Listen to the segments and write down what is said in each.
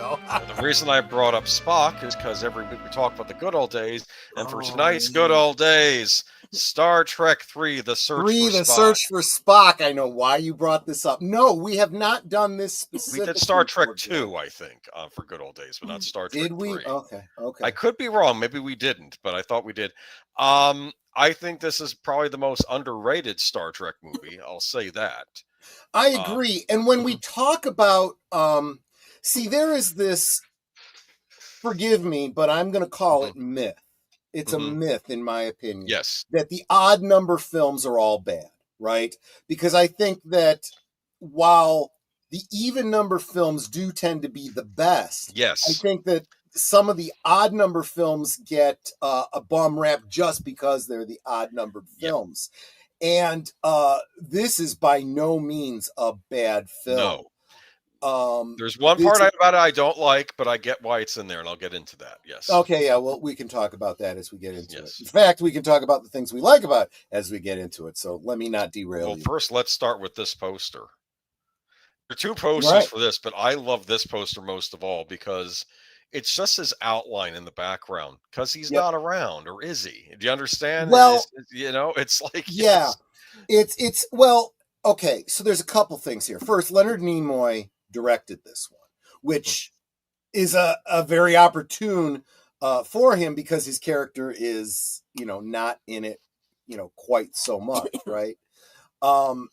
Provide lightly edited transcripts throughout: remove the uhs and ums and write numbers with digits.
go. The reason I brought up Spock is because every week we talk about the good old days, and for tonight's yeah. good old days, Star Trek 3, The Search for The Spock. Search for Spock. I know why you brought this up. No, we have not done this specifically. We did Star Trek 2, I think, for good old days, but not Star Trek 3. Did we? Okay. I could be wrong. Maybe we didn't, but I thought we did. I think this is probably the most underrated Star Trek movie. I'll say that. I agree. And when we talk about, see, there is this, forgive me, but I'm going to call it myth. It's a myth, in my opinion. Yes. That the odd number films are all bad, right? Because I think that while the even number films do tend to be the best, yes, I think that some of the odd number films get a bum rap just because they're the odd numbered films. And this is by no means a bad film. No. There's one part about it I don't like, but I get why it's in there, and I'll get into that. Yes. Okay, yeah, well, we can talk about that as we get into it. In fact, we can talk about the things we like about it as we get into it. So let me not derail you. First, let's start with this poster. There are two posters for this, but I love this poster most of all because it's just his outline in the background because he's not around, or is he? Do you understand? Well, it's like it's well, okay. So there's a couple things here. First, Leonard Nimoy directed this one, which is a very opportune for him because his character is not in it quite so much, right? And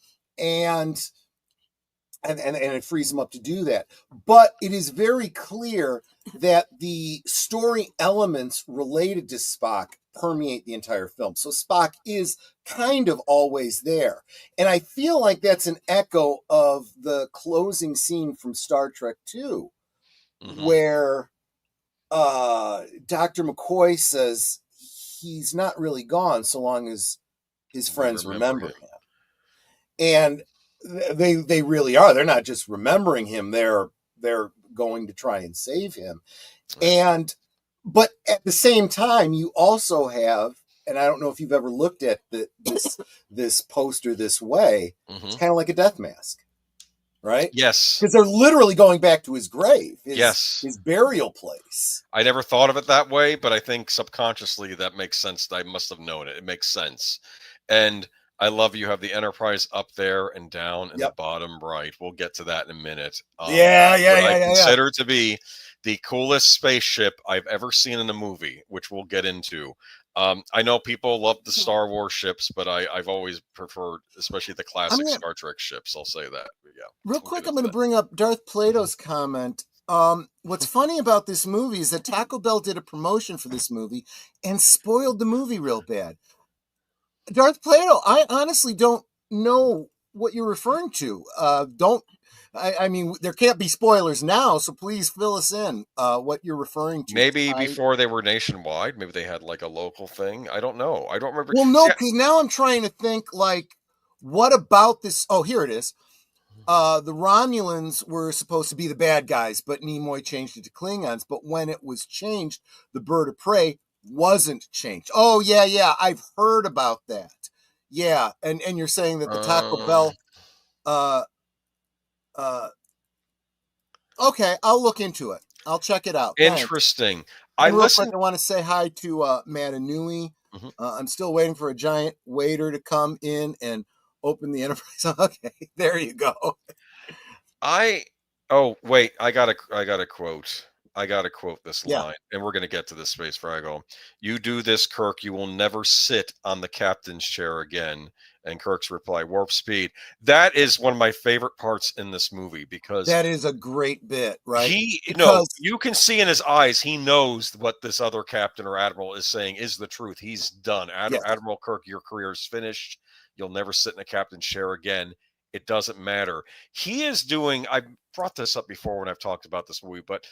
it frees him up to do that. But it is very clear that the story elements related to Spock permeate the entire film. So Spock is kind of always there. And I feel like that's an echo of the closing scene from Star Trek 2, where Dr. McCoy says he's not really gone so long as his friends remember him. And they really are. They're not just remembering him. They're going to try and save him. But at the same time, you also have, and I don't know if you've ever looked at this poster this way. It's kind of like a death mask, right? Yes. Because they're literally going back to his grave, his burial place. I never thought of it that way, but I think subconsciously that makes sense. I must have known it. It makes sense. And I love you have the Enterprise up there and down in the bottom right. We'll get to that in a minute. I consider to be the coolest spaceship I've ever seen in a movie, which we'll get into. I know people love the Star Wars ships, but I've always preferred, especially the classic Star Trek ships. I'll say that. Real quick, I'm going to bring up Darth Plato's comment. What's funny about this movie is that Taco Bell did a promotion for this movie and spoiled the movie real bad. Darth Plato, I honestly don't know what you're referring to. I mean, there can't be spoilers now, so please fill us in what you're referring to. Maybe before they were nationwide, maybe they had like a local thing. I don't know. I don't remember. Well, no, because now I'm trying to think, like, what about this? Oh, here it is. The Romulans were supposed to be the bad guys, but Nimoy changed it to Klingons. But when it was changed, the Bird of Prey wasn't changed. Oh, yeah. I've heard about that. Yeah, and you're saying that the Taco Bell... okay, I'll look into it. I'll check it out. Interesting. I want to say hi to Matanui. I'm still waiting for a giant waiter to come in and open the Enterprise. Okay, there you go. Wait, I got a quote. I got to quote this line, and we're going to get to this, Space Fraggle. You do this, Kirk, you will never sit on the captain's chair again. And Kirk's reply, warp speed. That is one of my favorite parts in this movie because... that is a great bit, right? You can see in his eyes, he knows what this other captain or admiral is saying is the truth. He's done. Admiral Kirk, your career is finished. You'll never sit in a captain's chair again. It doesn't matter. He is doing... I brought this up before when I've talked about this movie, but...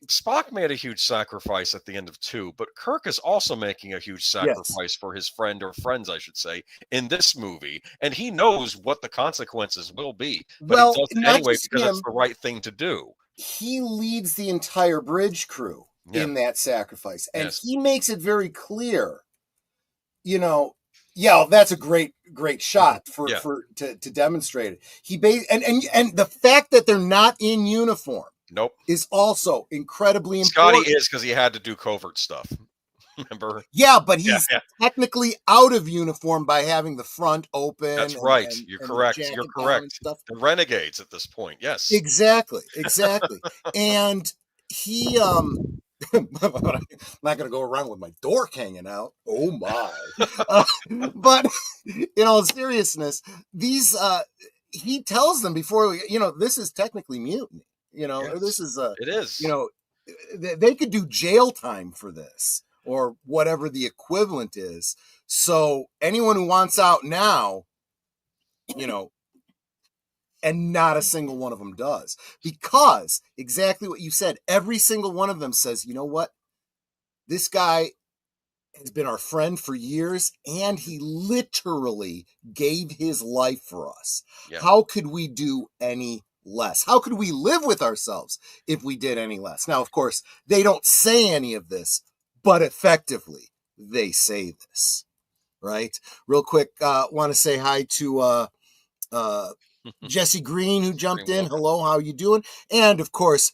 Spock made a huge sacrifice at the end of 2, but Kirk is also making a huge sacrifice for his friend, or friends, I should say, in this movie. And he knows what the consequences will be. But he does it anyway because it's the right thing to do. He leads the entire bridge crew in that sacrifice. And he makes it very clear, that's a great shot to demonstrate it. And the fact that they're not in uniform, Nope. is also incredibly Scotty important. is because he had to do covert stuff. Remember? Yeah, but he's technically out of uniform by having the front open. That's right. And You're the correct. jacket You're down and correct. stuff. The renegades at this point. Yes. Exactly. And he I'm not gonna go around with my dork hanging out. Oh my. But in all seriousness, these he tells them before, this is technically mutiny, or this is it is, they could do jail time for this or whatever the equivalent is. So anyone who wants out now, and not a single one of them does, because exactly what you said, every single one of them says, you know what? This guy has been our friend for years, and he literally gave his life for us. Yeah. How could we do any less? How could we live with ourselves if we did any less? Now, of course, they don't say any of this, but effectively they say this, right? Real quick, want to say hi to Jesse Green, who jumped in. Hello, how you doing? And of course,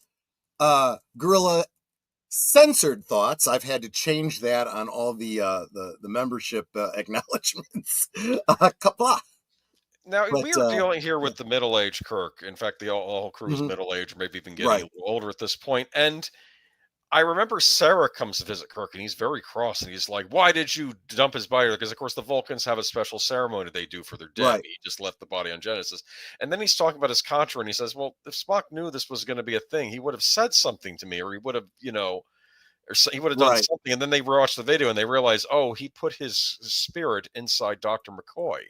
Gorilla Censored Thoughts. I've had to change that on all the membership acknowledgments. Kapla. Now, we are dealing here with the middle-aged Kirk. In fact, the whole crew is middle-aged, or maybe even getting a little older at this point. And I remember Sarah comes to visit Kirk, and he's very cross, and he's like, why did you dump his body? Because, of course, the Vulcans have a special ceremony they do for their dead. Right. He just left the body on Genesis. And then he's talking about his contra, and he says, well, if Spock knew this was going to be a thing, he would have said something to me, or he would have, or he would have done something. And then they watch the video, and they realize, oh, he put his spirit inside Dr. McCoy.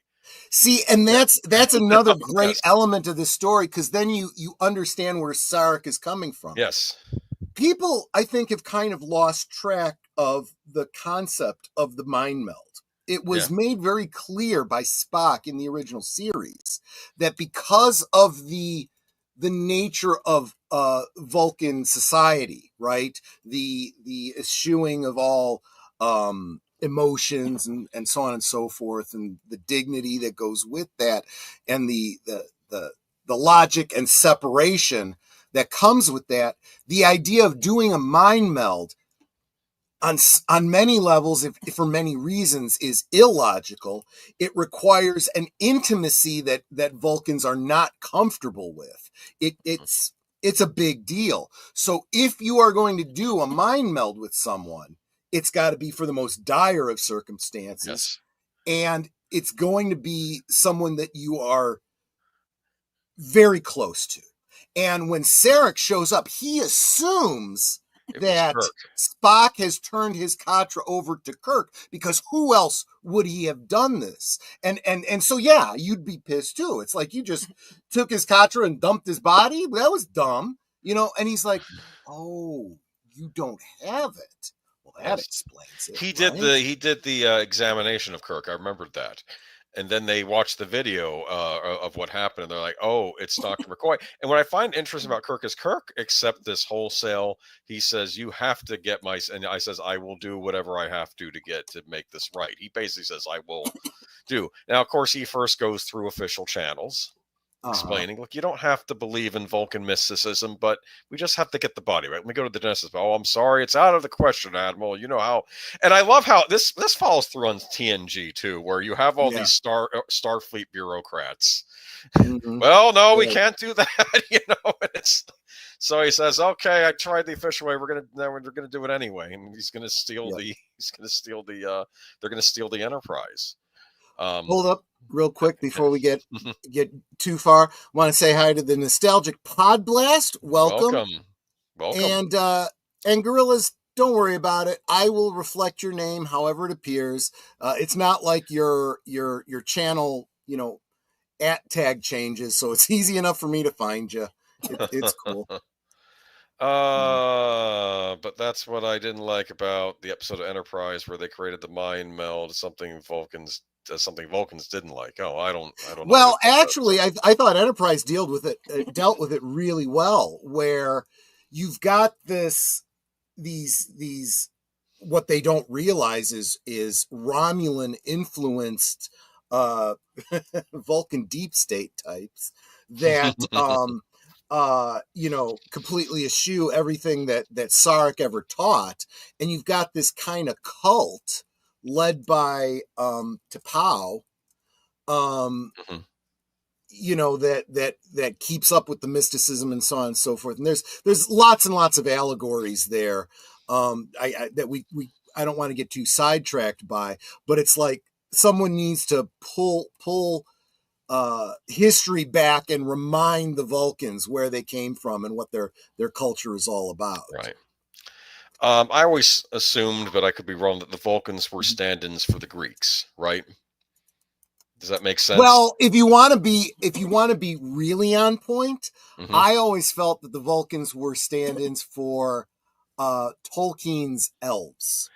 See, and that's another great element of this story, because then you understand where Sarek is coming from. Yes. People, I think, have kind of lost track of the concept of the mind meld. It was made very clear by Spock in the original series that because of the nature of Vulcan society, right? The eschewing of all emotions and so on and so forth, and the dignity that goes with that, and the logic and separation that comes with that, the idea of doing a mind meld on many levels, if for many reasons, is illogical. It requires an intimacy that Vulcans are not comfortable with. It's a big deal. So if you are going to do a mind meld with someone, it's got to be for the most dire of circumstances. Yes. And it's going to be someone that you are very close to. And when Sarek shows up, he assumes that Spock has turned his Katra over to Kirk, because who else would he have done this? And so, yeah, you'd be pissed too. It's like you just took his Katra and dumped his body. That was dumb, And he's like, oh, you don't have it. Well, that explains it. He did the examination of Kirk. I remembered that. And then they watch the video of what happened, and they're like, oh, it's Dr. McCoy. And what I find interesting about Kirk is Kirk accepts this wholesale. He says, you have to get and I says, I will do whatever I have to make this right. He basically says, I will do. Now, of course, he first goes through official channels, explaining, look, you don't have to believe in Vulcan mysticism, but we just have to get the body right. When we go to the Genesis, oh, I'm sorry, it's out of the question, Admiral. You know how. And I love how this follows through on TNG too, where you have all these Starfleet bureaucrats. Well, no, we can't do that. So he says, okay, I tried the official way. We're gonna do it anyway, and he's gonna steal they're gonna steal the Enterprise. Hold up real quick before we get too far. Want to say hi to the nostalgic Pod Blast. Welcome. And Gorillas, don't worry about it. I will reflect your name however it appears. It's not like your channel, at tag changes, so it's easy enough for me to find you. It's cool. But that's what I didn't like about the episode of Enterprise where they created the mind meld, something Vulcans didn't like. Oh, I don't know. Well, actually, I thought Enterprise dealt with it really well, where you've got these what they don't realize is Romulan influenced Vulcan deep state types that completely eschew everything that Sarek ever taught, and you've got this kind of cult led by T'Pau, that keeps up with the mysticism and so on and so forth. And there's lots and lots of allegories there. I don't want to get too sidetracked by, but it's like someone needs to pull history back and remind the Vulcans where they came from and what their culture is all about. Right. I always assumed, but I could be wrong, that the Vulcans were stand-ins for the Greeks, right? Does that make sense? Well, if you want to be really on point, I always felt that the Vulcans were stand-ins for Tolkien's elves.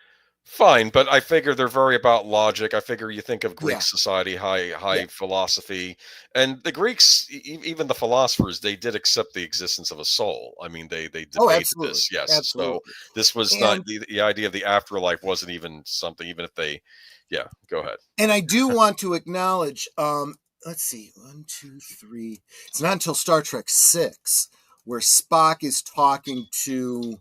Fine, but I figure they're very about logic. I figure you think of Greek society, high philosophy, and the Greeks, even the philosophers, they did accept the existence of a soul. I mean, they debated this. Yes, absolutely. So this was not the idea of the afterlife wasn't even something. Even if they, go ahead. And I do want to acknowledge. Let's see, 1, 2, 3. It's not until Star Trek VI where Spock is talking to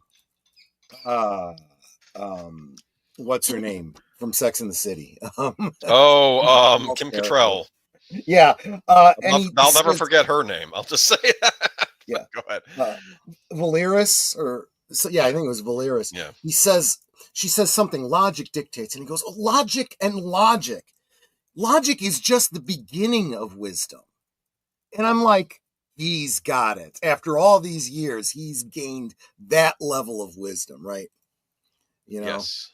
what's her name from Sex and the City? Kim Cattrall. Yeah. I'll never forget her name. I'll just say that. Yeah. Go ahead. Valeris, I think it was Valeris. Yeah. She says something, logic dictates, and he goes, logic and logic. Logic is just the beginning of wisdom. And I'm like, he's got it. After all these years, he's gained that level of wisdom, right? Yes.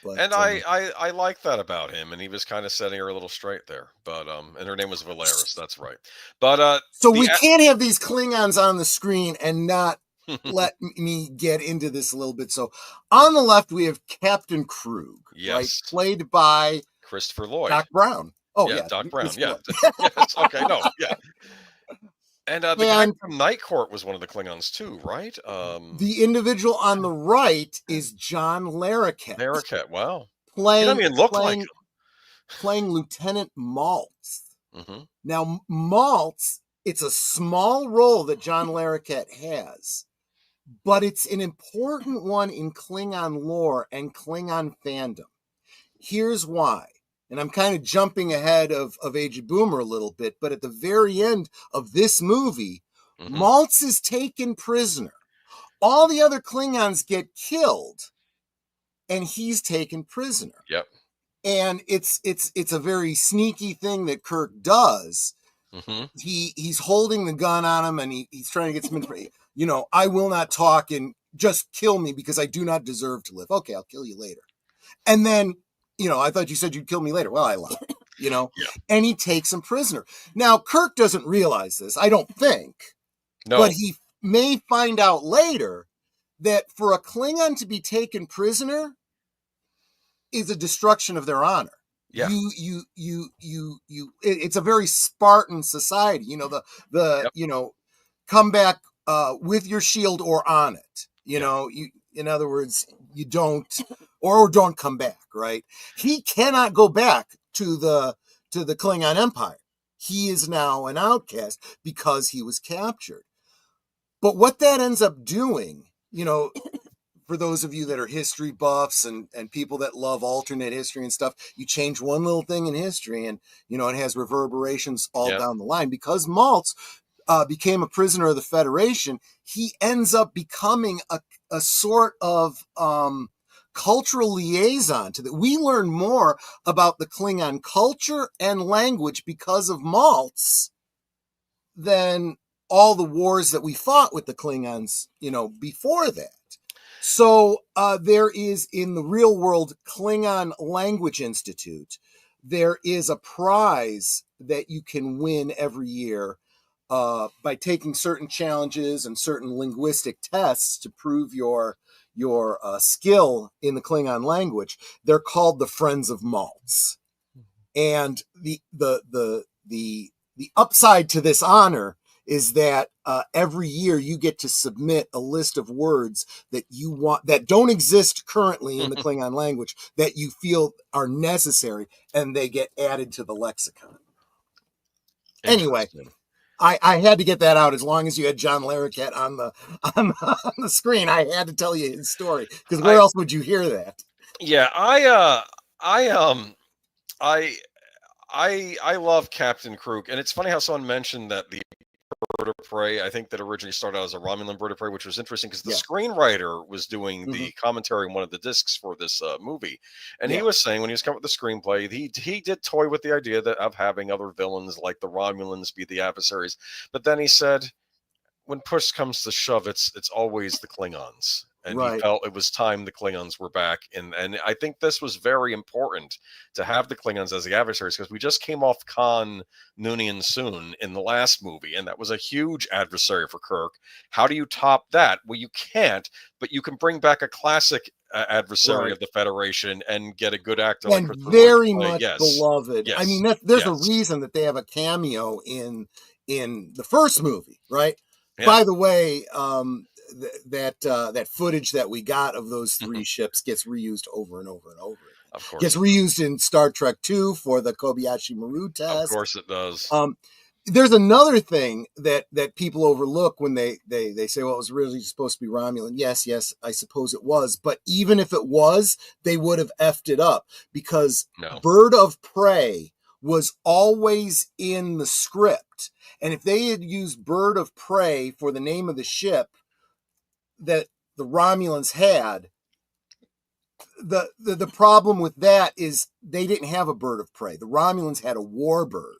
But, and I like that about him, and he was kind of setting her a little straight there. But and her name was Valeris, that's right. But so we can't have these Klingons on the screen and not let me get into this a little bit. So on the left we have Captain Krug, right, played by Christopher Lloyd, Doc Brown. Oh yeah, Doc Brown. Yeah. Yes. Okay. No. Yeah. And the guy from Night Court was one of the Klingons too, right? The individual on the right is John Larroquette. Larroquette, wow. Playing Lieutenant Maltz. Now, Maltz, it's a small role that John Larroquette has, but it's an important one in Klingon lore and Klingon fandom. Here's why. And I'm kind of jumping ahead of Age of Boomer a little bit, but at the very end of this movie, Maltz is taken prisoner. All the other Klingons get killed, and he's taken prisoner. Yep. And it's a very sneaky thing that Kirk does. He's holding the gun on him, and he's trying to get some information. I will not talk, and just kill me because I do not deserve to live. Okay, I'll kill you later. And then, I thought you said you'd kill me later. Well, I lied, and he takes him prisoner. Now, Kirk doesn't realize this, I don't think. No. But he may find out later that for a Klingon to be taken prisoner is a destruction of their honor. Yeah. It's a very Spartan society. Come back with your shield or on it. In other words, you don't come back, right? He cannot go back to the Klingon Empire. He is now an outcast because he was captured. But what that ends up doing, for those of you that are history buffs and people that love alternate history and stuff, you change one little thing in history and, it has reverberations all down the line. Because Maltz became a prisoner of the Federation, he ends up becoming a sort of cultural liaison to that. We learn more about the Klingon culture and language because of Maltz than all the wars that we fought with the Klingons, before that. So there is, in the real world Klingon Language Institute, there is a prize that you can win every year by taking certain challenges and certain linguistic tests to prove your skill in the Klingon language. They're called the Friends of Maltz. And the upside to this honor is that every year you get to submit a list of words that you want, that don't exist currently in the Klingon language, that you feel are necessary, and they get added to the lexicon. Anyway, I had to get that out. As long as you had John Larroquette on the screen, I had to tell you his story, because where else would you hear that? Yeah, I love Captain Krug, and it's funny how someone mentioned that the bird of prey, I think that originally started out as a Romulan bird of prey, which was interesting because the screenwriter was doing the commentary on one of the discs for this movie, and he was saying when he was coming up with the screenplay, he did toy with the idea of having other villains like the Romulans be the adversaries, but then he said, when push comes to shove, it's always the Klingons. And he felt it was time the Klingons were back. And I think this was very important to have the Klingons as the adversaries, because we just came off Khan Noonien Soon in the last movie, and that was a huge adversary for Kirk. How do you top that? Well, you can't, but you can bring back a classic adversary of the Federation and get a good actor and like very much beloved. Yes. I mean, there's a reason that they have a cameo in the first movie, right? Yeah. By the way, that footage that we got of those three ships gets reused over and over and over again. Of course, gets reused in Star Trek II for the Kobayashi Maru test. Of course, it does. There's another thing that people overlook when they say, well, it was really supposed to be Romulan. Yes, I suppose it was. But even if it was, they would have effed it up, because Bird of Prey was always in the script. And if they had used Bird of Prey for the name of the ship that the Romulans had, the problem with that is they didn't have a bird of prey. The Romulans had a warbird.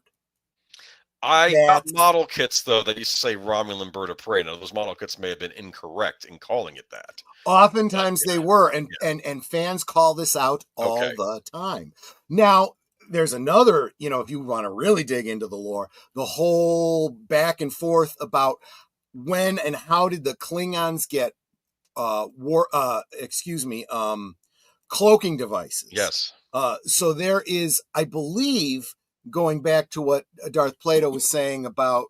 I got model kits, though, that used to say Romulan bird of prey. Now, those model kits may have been incorrect in calling it that. Oftentimes they were, and fans call this out all the time. Now, there's another, if you want to really dig into the lore, the whole back and forth about when and how did the Klingons get cloaking devices. Yes. So there is, I believe, going back to what Darth Plato was saying about,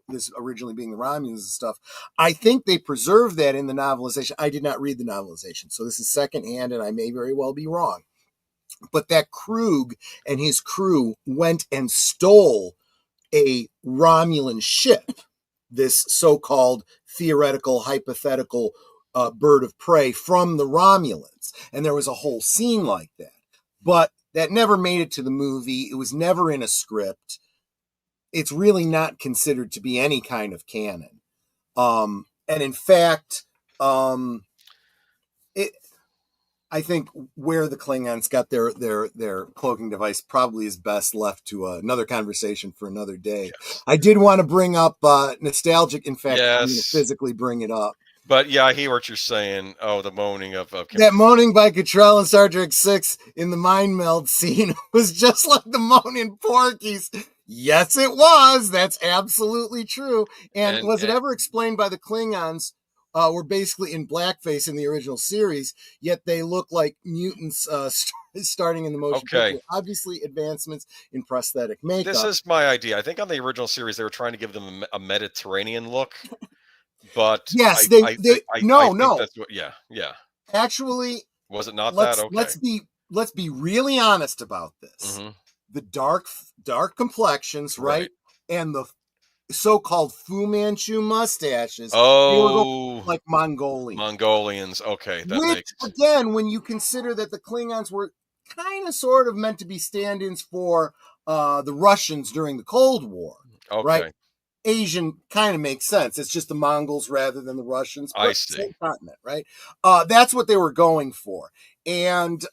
this originally being the Romulans and stuff, I think they preserved that in the novelization. I did not read the novelization, so this is secondhand, and I may very well be wrong. But that Krug and his crew went and stole a Romulan ship, this so-called theoretical, hypothetical bird of prey, from the Romulans. And there was a whole scene like that. But that never made it to the movie. It was never in a script. It's really not considered to be any kind of canon. And in fact, I think where the Klingons got their cloaking device probably is best left to another conversation for another day. Yes. I did want to bring up nostalgic. In fact, I'm going to physically bring it up. But yeah, I hear what you're saying. Oh, the moaning of that moaning by Cottrell in Star Trek VI in the mind meld scene was just like the moan in Porky's. Yes, it was. That's absolutely true. And was it ever explained by the Klingons? Were basically in blackface in the original series, yet they look like mutants starting in the motion picture. Obviously, advancements in prosthetic makeup. This is my idea. I think on the original series, they were trying to give them a Mediterranean look. But yes, no. That's what, yeah. Actually, was it not that? Okay. Let's be really honest about this. Mm-hmm. The dark complexions, right? And the so-called Fu Manchu mustaches. Oh, like Mongolians. Okay, again, when you consider that the Klingons were kind of sort of meant to be stand-ins for the Russians during the Cold War, right? Asian kind of makes sense. It's just the Mongols rather than the Russians. I see. Same continent, right? That's what they were going for. And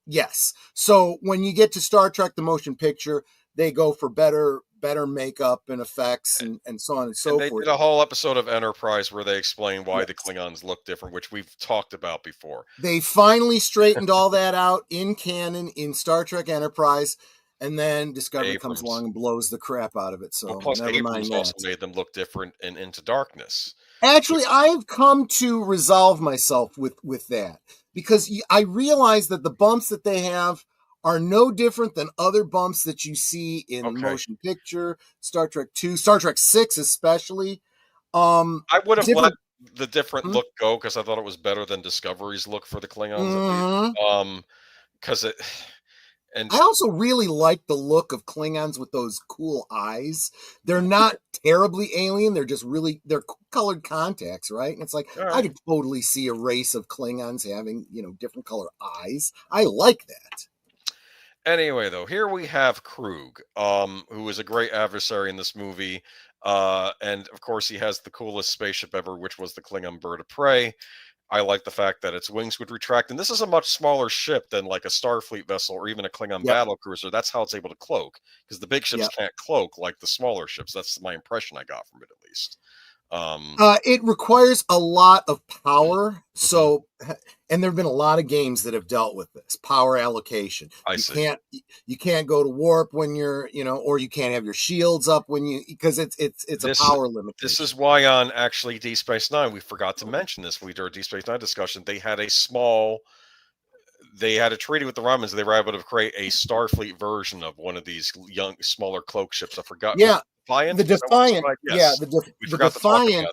yes. So when you get to Star Trek, the motion picture, they go for better makeup and effects and so on and so forth. They did a whole episode of Enterprise where they explain why the Klingons look different, which we've talked about before. They finally straightened all that out in canon in Star Trek Enterprise. And then Discovery comes along and blows the crap out of it. So plus Abrams also made them look different in Into Darkness. Actually, I've come to resolve myself with that, because I realize that the bumps that they have are no different than other bumps that you see in the motion picture, Star Trek II, Star Trek VI especially. I would have let the different look go, because I thought it was better than Discovery's look for the Klingons. Because And I also really like the look of Klingons with those cool eyes. They're not terribly alien. They're just they're colored contacts, right? And it's like, I could totally see a race of Klingons having, different color eyes. I like that. Anyway, though, here we have Krug, who is a great adversary in this movie. And of course, he has the coolest spaceship ever, which was the Klingon bird of prey. I like the fact that its wings would retract, and this is a much smaller ship than like a Starfleet vessel or even a Klingon battle cruiser. That's how it's able to cloak, because the big ships can't cloak like the smaller ships. That's my impression I got from it, at least. It requires a lot of power. So, and there have been a lot of games that have dealt with this power allocation. You can't go to warp when you're, or you can't have your shields up because it's a power limitation. This is why on actually Deep Space Nine, we forgot to mention this when we did our Deep Space Nine discussion. They had a treaty with the Romulans. They were able to create a Starfleet version of one of these smaller cloak ships. I forgot. Yeah. Defiant? The Defiant, yes. the Defiant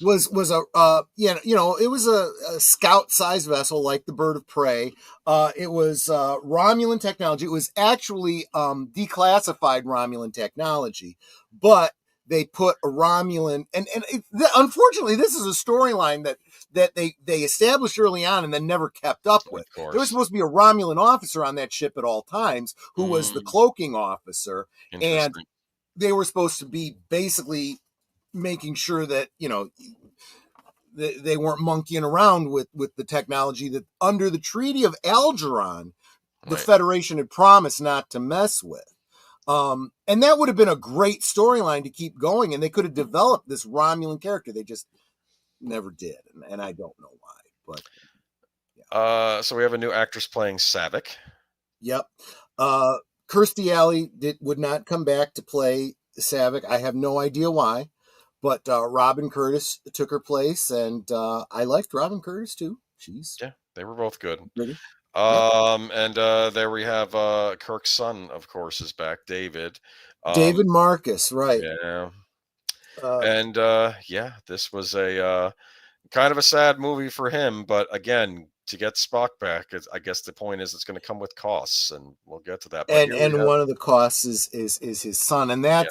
was it was a scout-sized vessel like the Bird of Prey. It was Romulan technology. It was actually declassified Romulan technology, but they put a Romulan, and unfortunately, this is a storyline that they established early on and then never kept up with. There was supposed to be a Romulan officer on that ship at all times who was the cloaking officer, and they were supposed to be basically making sure that, they weren't monkeying around with the technology that under the Treaty of Algeron, the Federation had promised not to mess with. And that would have been a great storyline to keep going. And they could have developed this Romulan character. They just never did. And I don't know why, but. So we have a new actress playing Saavik. Yep. Kirstie Alley would not come back to play Saavik. I have no idea why, but Robin Curtis took her place, and I liked Robin Curtis too. They were both good. Pretty. And there we have Kirk's son, of course, is back, David. David Marcus, right? Yeah. And this was a kind of a sad movie for him, but again, to get Spock back, I guess the point is it's going to come with costs, and we'll get to that. But and one of the costs is his son, and that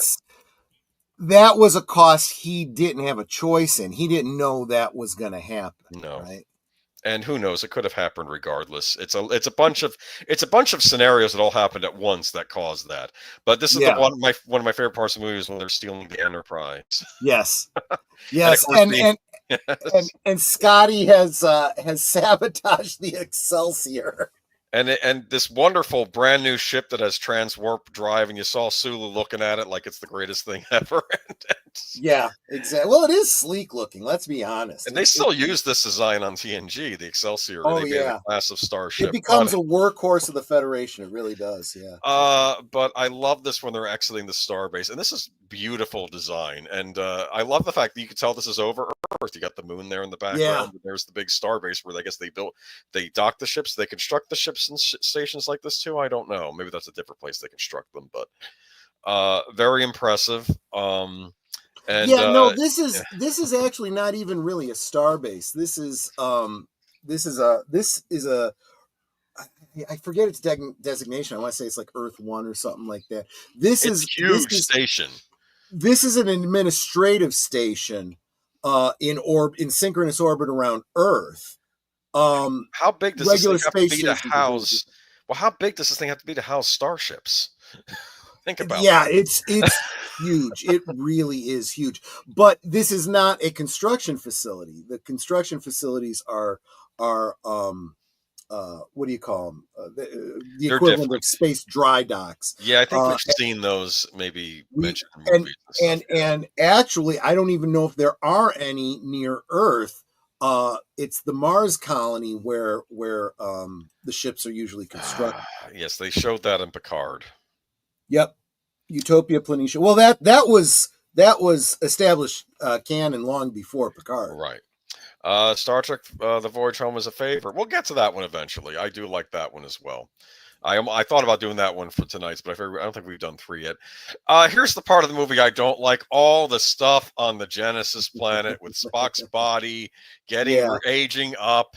was a cost he didn't have a choice in. He didn't know that was going to happen. No. Right? And who knows? It could have happened regardless. It's a bunch of scenarios that all happened at once that caused that. But this is one of my favorite parts of the movie is when they're stealing the Enterprise. Yes, yes, and Scotty has sabotaged the Excelsior. And this wonderful brand new ship that has transwarp drive, and you saw Sulu looking at it like it's the greatest thing ever. Yeah, exactly. Well, it is sleek looking. Let's be honest. And they still use this design on TNG, the Excelsior. Oh, they made a massive starship. It becomes a workhorse of the Federation. It really does. Yeah. But I love this when they're exiting the starbase, and this is beautiful design. And I love the fact that you can tell this is over Earth. You got the moon there in the background. And there's the big starbase where I guess they dock the ships. They construct the ships and stations like this too. I don't know. Maybe that's a different place they construct them, but very impressive. And this is actually not even really a starbase. This is a I forget its designation. I want to say it's like Earth 1 or something like that. This is a huge station. This is an administrative station in synchronous orbit around Earth. How big does this thing have to be to house? Well, how big does this thing have to be to house starships? Think about that. It's huge. It really is huge. But this is not a construction facility. The construction facilities are what do you call them? The equivalent different. Of space dry docks. Yeah, I think we've seen those maybe mentioned in movies. And actually, I don't even know if there are any near Earth. It's the Mars colony where the ships are usually constructed. Yes, they showed that in Picard. Yep, Utopia Planitia. Well, that was established canon long before Picard. Right. Star Trek: The Voyage Home is a favorite. We'll get to that one eventually. I do like that one as well. I thought about doing that one for tonight's, but I don't think we've done 3 yet. Here's the part of the movie I don't like: all the stuff on the Genesis planet with Spock's body aging up.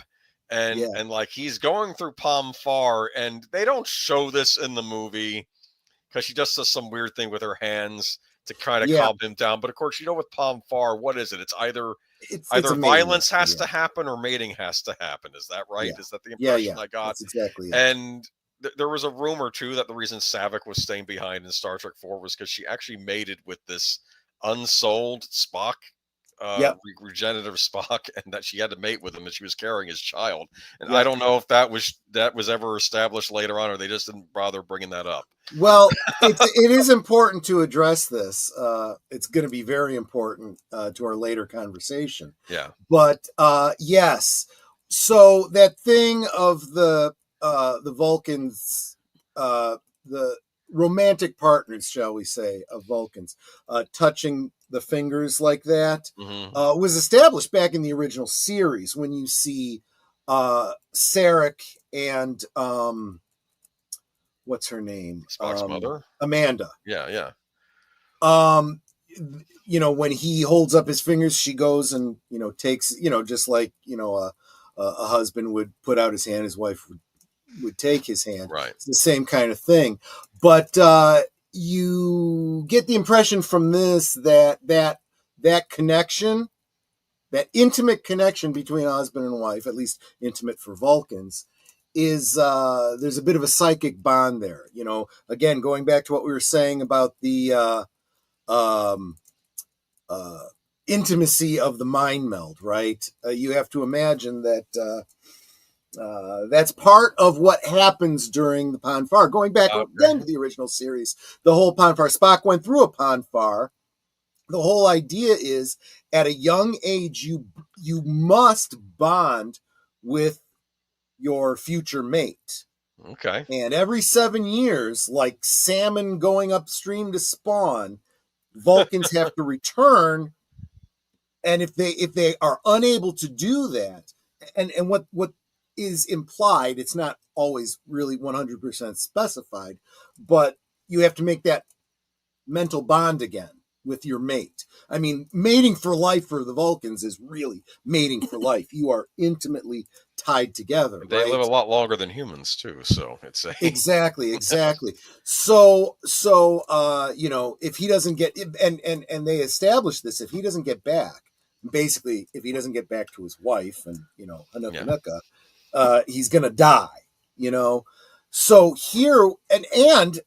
and like he's going through Palm Far, and they don't show this in the movie because she just does some weird thing with her hands to kind of calm him down. But of course, with Palm Far, what is it? It's either violence has to happen or mating has to happen. Is that right? Is that the impression I got? That's exactly it. And there was a rumor too that the reason Saavik was staying behind in Star Trek 4 was because she actually mated with this unsold Spock, regenerative Spock, and that she had to mate with him, and she was carrying his child. And I don't know if that was ever established later on, or they just didn't bother bringing that up. Well, it is important to address this. It's going to be very important to our later conversation. Yeah. But yes, so that thing of the Vulcans, the romantic partners, shall we say, of Vulcans, touching the fingers like that, was established back in the original series when you see Sarek and what's her name? Spock's mother? Amanda. Yeah. When he holds up his fingers, she goes and, takes, just like, a husband would put out his hand, his wife would take his hand. Right. It's the same kind of thing. But you get the impression from this that connection, that intimate connection between a husband and wife, at least intimate for Vulcans, is there's a bit of a psychic bond there. Again, going back to what we were saying about the intimacy of the mind meld, right? You have to imagine that that's part of what happens during the Pon farr. Going back again to the original series, the whole Pon farr, Spock went through a Pon farr. The whole idea is at a young age, you must bond with your future mate. Okay. And every 7 years, like salmon going upstream to spawn, Vulcans have to return. And if they are unable to do that, and what is implied, it's not always really 100% specified, but you have to make that mental bond again with your mate. I mean, mating for life for the Vulcans is really mating for life. You are intimately tied together. They live a lot longer than humans too, so it's exactly. So if he doesn't get and they establish this, if he doesn't get back, basically, if he doesn't get back to his wife and he's gonna die. So here and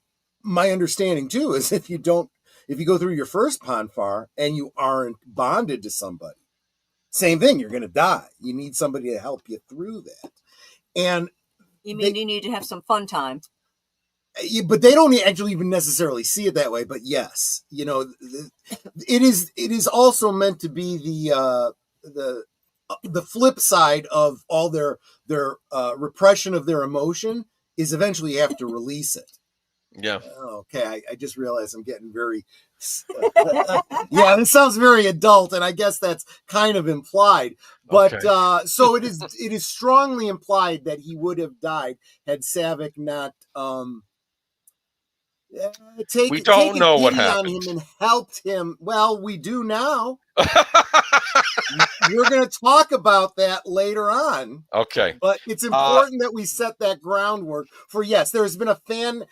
my understanding too is if you go through your first Pon farr and you aren't bonded to somebody, same thing, you're gonna die. You need somebody to help you through that. And you need to have some fun time. But they don't actually even necessarily see it that way. But yes, it is also meant to be the flip side of all their repression of their emotion is eventually you have to release it. Yeah. Okay. I just realized I'm getting very, this sounds very adult, and I guess that's kind of implied. But so it is strongly implied that he would have died had Saavik not we don't know what happened. On him and helped him. Well, we do now. We're going to talk about that later on. Okay. But it's important that we set that groundwork for, yes, there's been a fan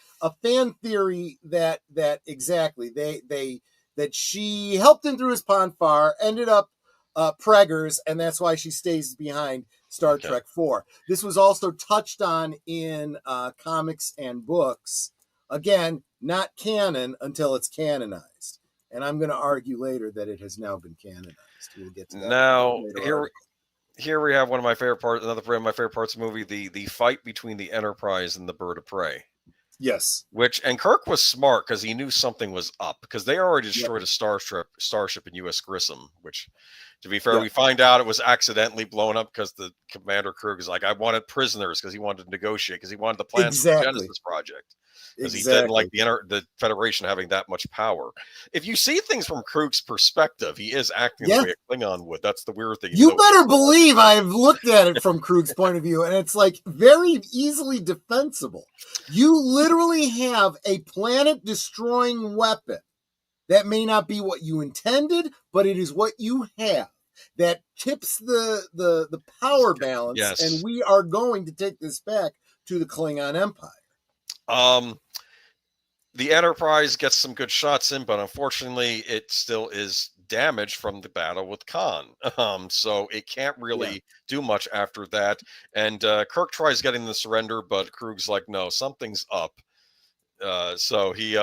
theory that exactly that she helped him through his Pon farr, ended up preggers, and that's why she stays behind Star Trek 4. This was also touched on in comics and books. Again, not canon until it's canonized. And I'm going to argue later that it has now been canonized. We'll get to that. Now, here we have one of my favorite parts, another one of my favorite parts of the movie, the fight between the Enterprise and the Bird of Prey. Yes. And Kirk was smart because he knew something was up, because they already destroyed a starship in U.S. Grissom, which, to be fair, we find out it was accidentally blown up because the Commander Kirk is like, I wanted prisoners, because he wanted to negotiate, because he wanted the plans for the Genesis project. Because he didn't like the Federation having that much power. If you see things from Krug's perspective, he is acting the way a Klingon would. That's the weird thing. You better believe I've looked at it from Krug's point of view, and it's like very easily defensible. You literally have a planet-destroying weapon that may not be what you intended, but it is what you have. that tips the power balance, Yes. and we are going to take this back to the Klingon Empire. The Enterprise gets some good shots in, but unfortunately, it still is damaged from the battle with Khan. So it can't really do much after that. And Kirk tries getting the surrender, but Krug's like, no, something's up. So he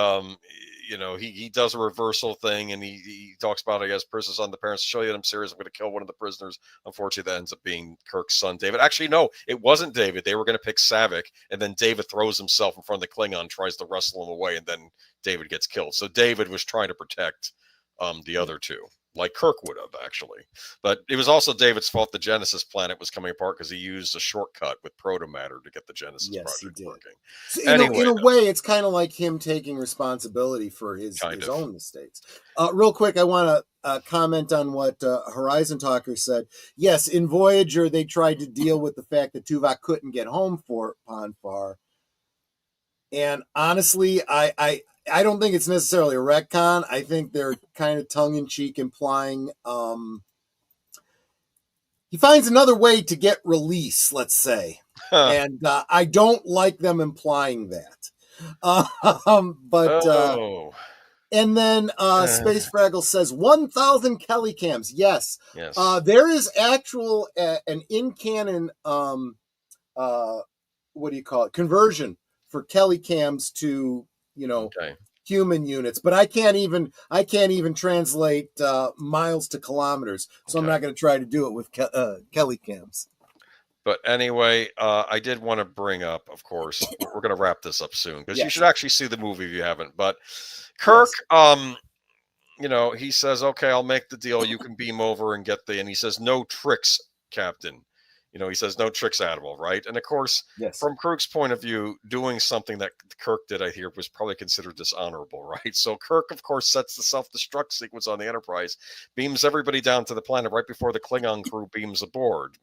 he does a reversal thing, and he talks about, I guess, prisoners on the parents to show you that I'm serious. I'm going to kill one of the prisoners. Unfortunately, that ends up being Kirk's son, David. Actually, no, it wasn't David. They were going to pick Savick, and then David throws himself in front of the Klingon, tries to wrestle him away, and then David gets killed. So David was trying to protect the other two, like Kirk would have, actually. But it was also David's fault the Genesis planet was coming apart because he used a shortcut with protomatter to get the Genesis project working. So, in a way, it's kind of like him taking responsibility for his own mistakes. Real quick, I want to comment on what Horizon Talker said. Yes, in Voyager, they tried to deal with the fact that Tuvok couldn't get home for Ponfar. And honestly, I don't think it's necessarily a retcon. I think they're kind of tongue-in-cheek implying he finds another way to get release, let's say. And I don't like them implying that. And then Space Fraggle says 1,000 Kelly cams. Yes. There is actual an in-canon what do you call it? Conversion for Kelly cams to, human units, but I can't even translate miles to kilometers, so I'm not going to try to do it with Kelly cams. But anyway, I did want to bring up, of course, we're going to wrap this up soon because you should actually see the movie if you haven't. But Kirk, he says, "Okay, I'll make the deal. You can beam over and get and he says, "No tricks, Captain." He says, "No tricks, Admiral," right? And of course, from Kirk's point of view, doing something that Kirk did, I hear, was probably considered dishonorable, right? So Kirk, of course, sets the self-destruct sequence on the Enterprise, beams everybody down to the planet right before the Klingon crew beams aboard.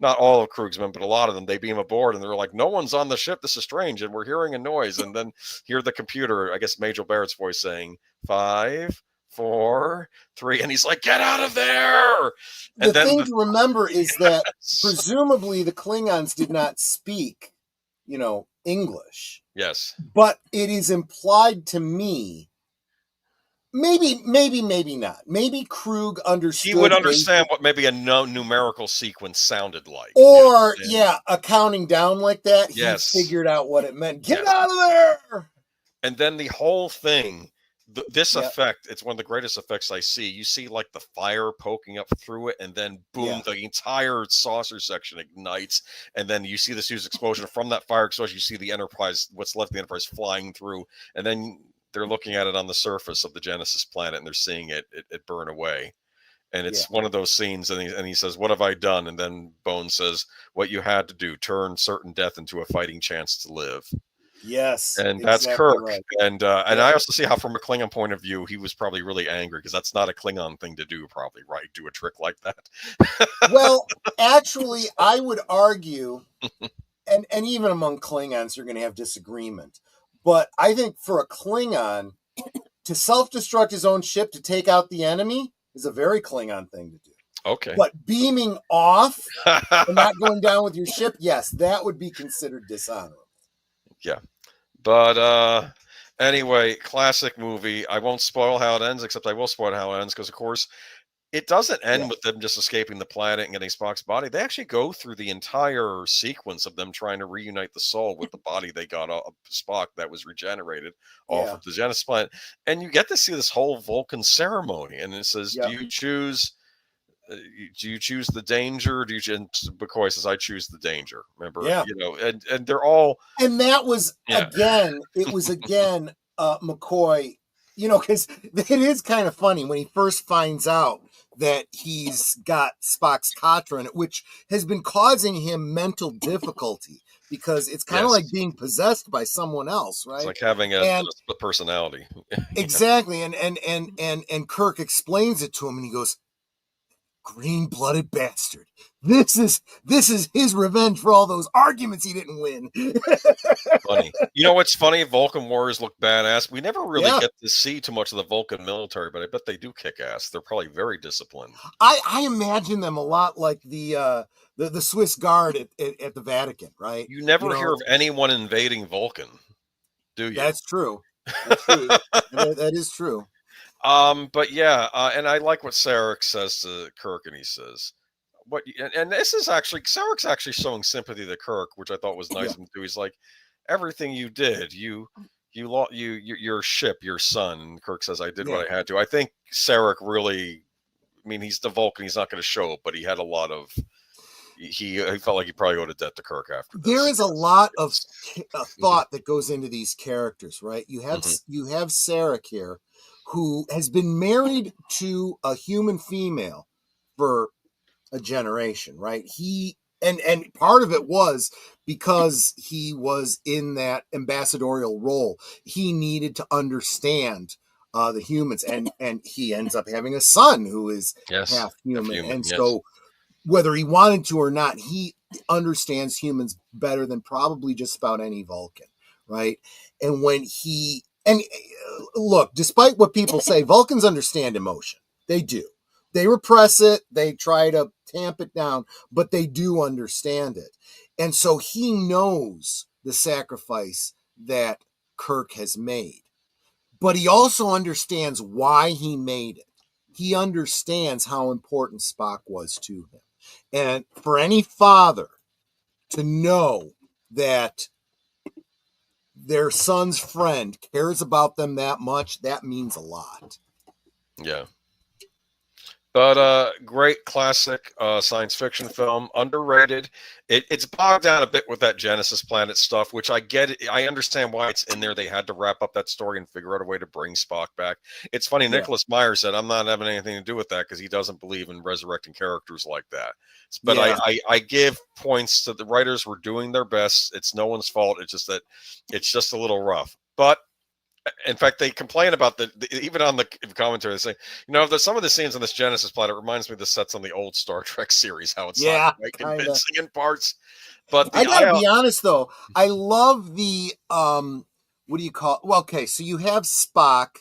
Not all of Krug's men, but a lot of them, they beam aboard, and they're like, no one's on the ship. This is strange, and we're hearing a noise. And then hear the computer, I guess Major Barrett's voice saying, 5, 4, 3, and he's like, get out of there. And the thing to remember is that presumably the Klingons did not speak, English. Yes. But it is implied to me, maybe not. Maybe Krug understood. He would understand what maybe a numerical sequence sounded like. Or, a counting down like that. He figured out what it meant. Get out of there! And then the whole thing, this effect, it's one of the greatest effects I see. You see like the fire poking up through it, and then boom, the entire saucer section ignites, and then you see this huge explosion. From that fire explosion, you see the Enterprise, what's left of the Enterprise, flying through, and then they're looking at it on the surface of the Genesis planet, and they're seeing it burn away. And it's one of those scenes, and he says, what have I done? And then Bones says, what you had to do, turn certain death into a fighting chance to live. Yes, and that's Kirk, right. And I also see how, from a Klingon point of view, he was probably really angry because that's not a Klingon thing to do, probably, right? Do a trick like that. Well, actually, I would argue, and even among Klingons, you're going to have disagreement. But I think for a Klingon to self-destruct his own ship to take out the enemy is a very Klingon thing to do. Okay. But beaming off and not going down with your ship, yes, that would be considered dishonorable. Yeah. But anyway, classic movie. I won't spoil how it ends, except I will spoil how it ends because, of course, it doesn't end with them just escaping the planet and getting Spock's body. They actually go through the entire sequence of them trying to reunite the soul with the body they got off Spock that was regenerated off of the Genesis planet. And you get to see this whole Vulcan ceremony. And it says, do you choose the danger? Or do you? And McCoy says, I choose the danger. Remember? Yeah. And they're all. And that was again, McCoy, because it is kind of funny when he first finds out that he's got Spock's Katra in it, which has been causing him mental difficulty because it's kind of like being possessed by someone else, right? It's like having a personality. Exactly. And Kirk explains it to him and he goes, green-blooded bastard. This is his revenge for all those arguments he didn't win. Funny. You know what's funny? Vulcan warriors look badass. We never really get to see too much of the Vulcan military, but I bet they do kick ass. They're probably very disciplined. I imagine them a lot like the Swiss Guard at the Vatican, right? You never hear of anyone invading Vulcan, do you? That's true. That's true. That is true. But yeah, and I like what Sarek says to Kirk, and he says, and this is actually, Sarek's actually showing sympathy to Kirk, which I thought was nice of him too. He's like, everything you did, your ship, your son. And Kirk says, I did what I had to. I think Sarek really, I mean, he's the Vulcan, he's not going to show it, but he had a lot of, he felt like he probably owed a debt to Kirk after this. There is a lot of thought that goes into these characters, right? You have Sarek here, who has been married to a human female for a generation, right? And part of it was because he was in that ambassadorial role. He needed to understand the humans, and he ends up having a son who is half human. And so whether he wanted to or not, he understands humans better than probably just about any Vulcan, right? And look, despite what people say, Vulcans understand emotion. They do. They repress it. They try to tamp it down, but they do understand it. And so he knows the sacrifice that Kirk has made, but he also understands why he made it. He understands how important Spock was to him. And for any father to know that their son's friend cares about them that much, that means a lot. Yeah. But great classic science fiction film, underrated. It's bogged down a bit with that Genesis Planet stuff, which I get. I understand why it's in there. They had to wrap up that story and figure out a way to bring Spock back. It's funny. Nicholas Meyer said, I'm not having anything to do with that because he doesn't believe in resurrecting characters like that. But I give points to the writers were doing their best. It's no one's fault. It's just that it's just a little rough. But in fact, they complain about even on the commentary, they say, some of the scenes on this Genesis Planet reminds me of the sets on the old Star Trek series, how it's not quite convincing in parts. But I gotta be honest though, I love the what do you call it? Well, okay, so you have Spock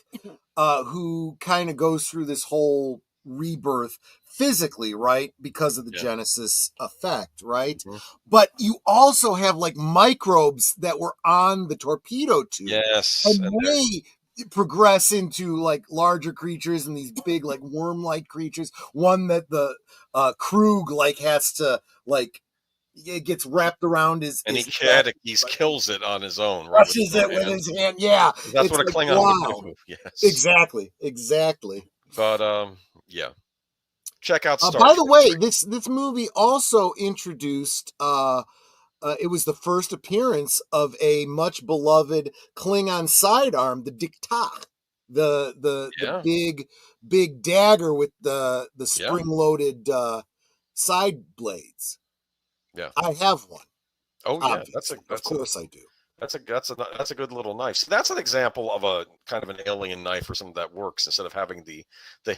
who kind of goes through this whole rebirth physically, right? Because of the Genesis effect, right? Mm-hmm. But you also have like microbes that were on the torpedo tube. Yes. And they progress into like larger creatures and these big like worm-like creatures. One that the Krug like has to like, it gets wrapped around his and his he kills it on his own, right? Crushes it with his hand. Yeah. That's what a Klingon would do. Yes. Exactly. But check out Star by the way, this movie also introduced it was the first appearance of a much beloved Klingon sidearm, the Diktat, the big dagger with the spring-loaded side blades. Yeah, I have one. Oh yeah, of course I do. That's a good little knife. So that's an example of a kind of an alien knife or something that works instead of having the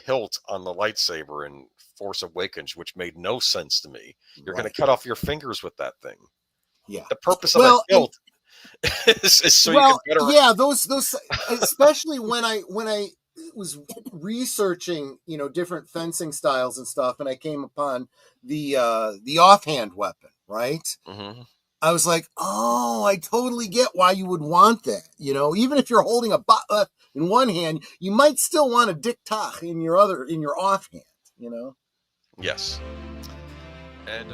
hilt on the lightsaber in Force Awakens, which made no sense to me. You're going to cut off your fingers with that thing. Yeah. The purpose of a hilt is so you can better. Yeah, those especially when I was researching, different fencing styles and stuff, and I came upon the offhand weapon, right? Mm-hmm. I was like, oh, I totally get why you would want that. Even if you're holding a in one hand, you might still want a Diktat in your offhand. Yes. And.